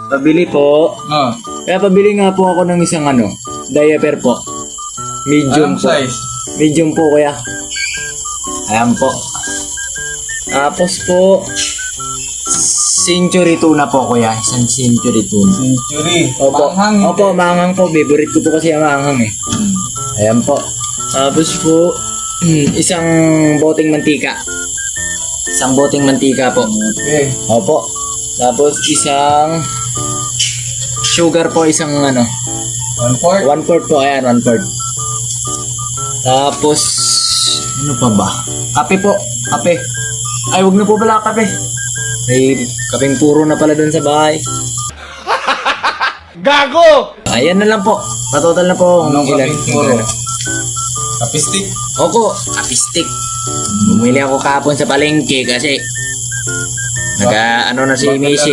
Pabili po. Oh. Kaya pabili nga po ako ng isang diaper po. Medium Anong po. size? Medium po kuya. Ayan po. Tapos po, century tuna po kuya. Isang century tuna. Century. Opo. Manghang. Opo, manghang po. Favorite ko po kasi ang manghang eh. Ayan po. Tapos po, isang boteng mantika. Isang boteng mantika po. Okay. Opo. Tapos isang sugar po, isang 1/4. 1/4 po, ayan, 1/4. Tapos, ano pa ba? Kape po, kape. Ay, wag na po pala kape. Ay, kapeng puro na pala dun sa bahay. Gago! Ayan na lang po. Patotal na po. Anong ilan? kapeng puro? Kapistik. Opo, kape stick. Bumili ako kahapon sa palengke kasi na si Bakit Mrs.